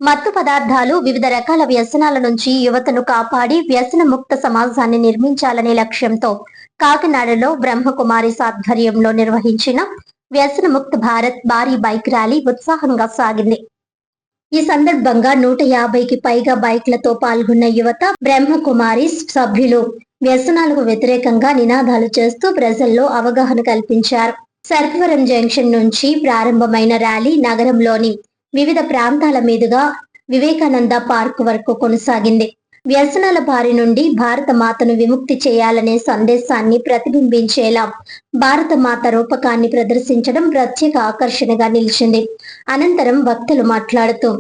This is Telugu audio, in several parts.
మత్తు పదార్థాలు వివిధ రకాల వ్యసనాల నుంచి యువతను కాపాడి వ్యసన ముక్త సమాజాన్ని నిర్మించాలనే లక్ష్యంతో కాకినాడలో బ్రహ్మకుమారి ఆధ్వర్యంలో నిర్వహించిన వ్యసన ముక్త భారత్ భారీ బైక్ ర్యాలీ ఉత్సాహంగా సాగింది. ఈ సందర్భంగా 150కి పైగా బైక్లతో పాల్గొన్న యువత బ్రహ్మకుమారి సభ్యులు వ్యసనాలకు వ్యతిరేకంగా నినాదాలు చేస్తూ ప్రజల్లో అవగాహన కల్పించారు. సర్పవరం జంక్షన్ నుంచి ప్రారంభమైన ర్యాలీ నగరంలోని వివిధ ప్రాంతాల మీదుగా వివేకానంద పార్క్ వరకు కొనసాగింది. వ్యసనాల బారి నుండి భారత మాతను విముక్తి చేయాలనే సందేశాన్ని ప్రతిబింబించేలా భారత మాత రూపకాన్ని ప్రదర్శించడం ప్రత్యేక ఆకర్షణగా నిలిచింది. అనంతరం వక్తలు మాట్లాడుతూ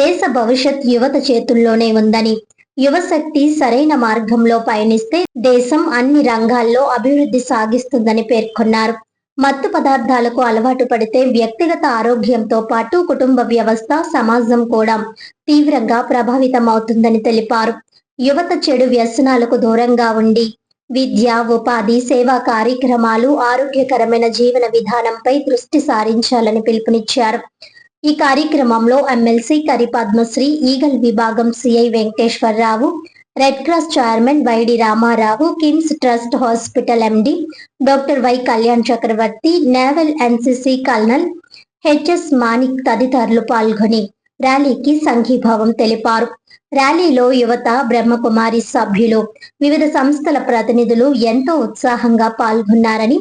దేశ భవిష్యత్ యువత చేతుల్లోనే ఉందని, యువశక్తి సరైన మార్గంలో పయనిస్తే దేశం అన్ని రంగాల్లో అభివృద్ధి సాగిస్తుందని పేర్కొన్నారు. మత్తు పదార్థాలకు అలవాటు పడితే వ్యక్తిగత ఆరోగ్యంతో పాటు కుటుంబ వ్యవస్థ, సమాజం కూడా తీవ్రంగా ప్రభావితమవుతుందని తెలిపారు. యువత చెడు వ్యసనాలకు దూరంగా ఉండి విద్య, ఉపాధి, సేవా కార్యక్రమాలు, ఆరోగ్యకరమైన జీవన విధానంపై దృష్టి సారించాలని పిలుపునిచ్చారు. ఈ కార్యక్రమంలో ఎమ్మెల్సీ కరి పద్మశ్రీ, ఈగల్ విభాగం CI Venkateswararao, red cross chairman YD Ramarao, KIMS trust hospital MD doctor Y Kalyan Chakravarthi, naval NCC colonel HS Manik తదితరులు పాల్గొని ర్యాలీకి సంఘీభావం తెలిపారు. ర్యాలీలో యువత, బ్రహ్మకుమారి సభ్యులు, వివిధ సంస్థల ప్రతినిధులు ఎంతో ఉత్సాహంగా పాల్గొన్నారని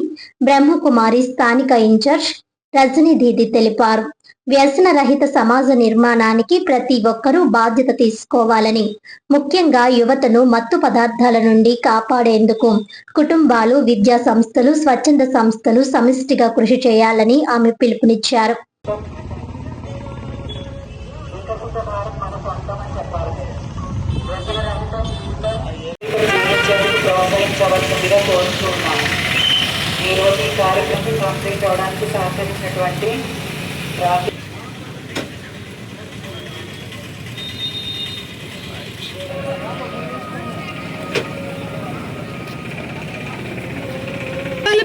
బ్రహ్మకుమారి స్థానిక ఇన్ఛార్జ్ రజనీ దీది తెలిపారు. వ్యసన రహిత సమాజ నిర్మాణానికి ప్రతి ఒక్కరూ బాధ్యత తీసుకోవాలని, ముఖ్యంగా యువతను మత్తు పదార్థాల నుండి కాపాడేందుకు కుటుంబాలు, విద్యా సంస్థలు, స్వచ్ఛంద సంస్థలు సమిష్టిగా కృషి చేయాలని ఆమె పిలుపునిచ్చారు. ఈ రోజు ఈ కార్యక్రమం కంప్లీట్ అవడానికి సహకరించినటువంటి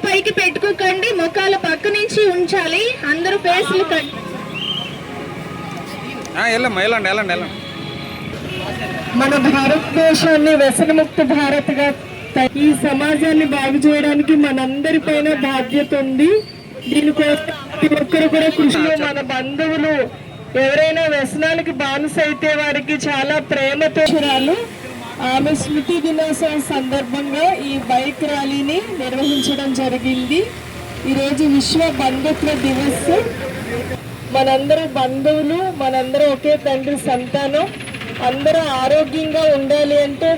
పైకి పెట్టుకోకండి, ముఖాల పక్క నుంచి ఉంచాలి. అందరూ ఫేస్లు మన భారతదేశాన్ని వ్యసనముక్త భారత్ గా ఈ సమాజాన్ని బాగు చేయడానికి మనందరి పైన బాధ్యత ఉంది. దీనికోసం ప్రతి ఒక్కరు కూడా కృషిలో మన బంధువులు ఎవరైనా వ్యసనాలకి బానిసైతే వారికి చాలా ప్రేమతో ఆమె స్మృతి దినోత్సవం సందర్భంగా ఈ బైక్ ర్యాలీని నిర్వహించడం జరిగింది. ఈరోజు విశ్వ బంధుత్వ దివస్. మనందరూ బంధువులు, మనందరూ ఒకే తండ్రి సంతానం. అందరూ ఆరోగ్యంగా ఉండాలి అంటే,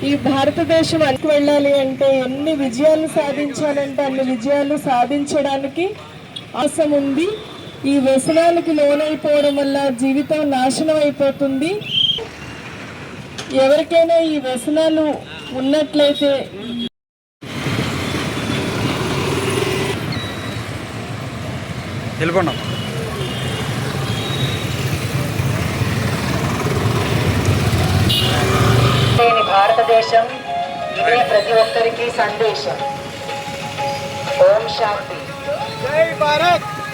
ఈ భారతదేశం అనికి వెళ్ళాలి అంటే, ఎన్ని విజయాలు సాధించాలంటే అన్ని విజయాలు సాధించడానికి ఆశం ఉంది. ఈ వ్యసనాలకి లోనైపోవడం వల్ల జీవితం నాశనం అయిపోతుంది. ఎవరికైనా ఈ వ్యసనాలు ఉన్నట్లయితే భారతదేశం ఇదే ప్రతి ఒక్కరికి సందేశం. ఓం శాంతి.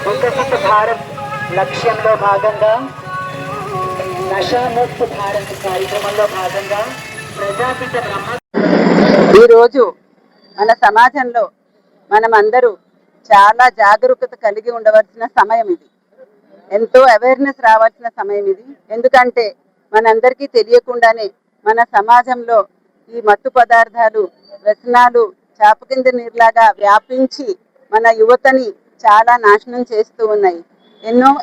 వికసిత భారత్ లక్ష్యంలో భాగంగా, నషాముక్త భారత్ కార్యక్రమంలో భాగంగా ప్రజాపిత ఈరోజు మన సమాజంలో మనమందరూ చాలా జాగరూకత కలిగి ఉండవలసిన సమయం ఇది. ఎంతో అవేర్నెస్ రావాల్సిన సమయం ఇది. ఎందుకంటే మనందరికీ తెలియకుండానే మన సమాజంలో ఈ మత్తు పదార్థాలు, వ్యసనాలు చాప కింద నీరులాగా వ్యాపించి మన యువతని చాలా నాశనం చేస్తూ ఉన్నాయి.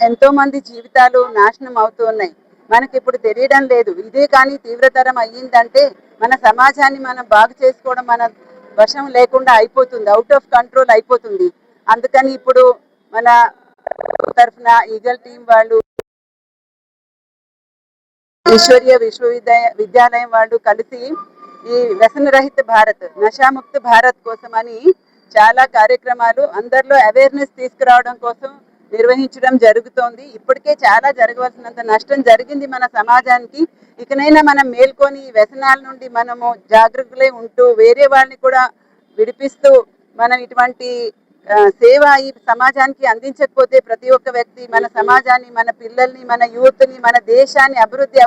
ఎంతో మంది జీవితాలు నాశనం అవుతూ ఉన్నాయి. మనకి ఇప్పుడు తెలియడం లేదు. ఇదే కానీ తీవ్రతరం అయ్యిందంటే మన సమాజాన్ని మనం బాగు చేసుకోవడం మన వశం లేకుండా అయిపోతుంది, అవుట్ ఆఫ్ కంట్రోల్ అయిపోతుంది. అందుకని ఇప్పుడు మన తరఫున ఈగల్ టీం వాళ్ళు, ఈశ్వరీయ విశ్వవిద్యాలయం వాళ్ళు కలిసి ఈ వ్యసనరహిత భారత్, నషాముక్త భారత్ కోసమని చాలా కార్యక్రమాలు అందరిలో అవేర్నెస్ తీసుకురావడం కోసం నిర్వహించడం జరుగుతోంది. ఇప్పటికే చాలా జరగవలసినంత నష్టం జరిగింది మన సమాజానికి. ఇకనైనా మనం మేల్కొని వ్యసనాల నుండి మనము జాగరూకులై ఉంటూ వేరే వాళ్ళని కూడా విడిపిస్తూ మనం ఇటువంటి సేవ ఈ సమాజానికి అందించకపోతే ప్రతి ఒక్క వ్యక్తి మన సమాజాన్ని, మన పిల్లల్ని, మన యూత్ని, మన దేశాన్ని అభివృద్ధి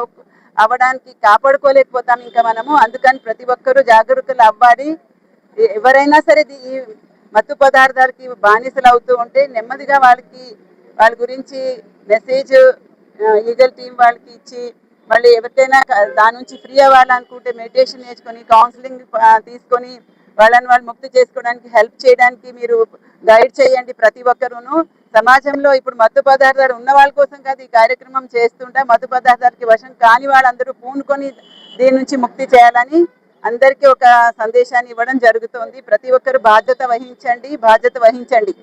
అవ్వడానికి కాపాడుకోలేకపోతాం ఇంకా మనము. అందుకని ప్రతి ఒక్కరూ జాగరూకులు అవ్వాలి. ఎవరైనా సరే ఈ మత్తు పదార్థాలకి బానిసలు అవుతూ ఉంటే నెమ్మదిగా వాళ్ళ గురించి మెసేజ్ ఈగల్ టీం వాళ్ళకి ఇచ్చి, మళ్ళీ ఎవరికైనా దాని నుంచి ఫ్రీ అవ్వాలనుకుంటే మెడిటేషన్ నేర్చుకొని, కౌన్సిలింగ్ తీసుకొని వాళ్ళని వాళ్ళు ముక్తి చేసుకోవడానికి హెల్ప్ చేయడానికి మీరు గైడ్ చేయండి. ప్రతి ఒక్కరూను సమాజంలో ఇప్పుడు మత్తు పదార్థాలు ఉన్న వాళ్ళ కోసం కాదు ఈ కార్యక్రమం చేస్తుంటా, మత్తు పదార్థాలకి వశం కాని వాళ్ళందరూ పూనుకొని దీని నుంచి ముక్తి చేయాలని అందరికీ ఒక సందేశాన్ని ఇవ్వడం జరుగుతోంది. ప్రతి ఒక్కరు బాధ్యత వహించండి.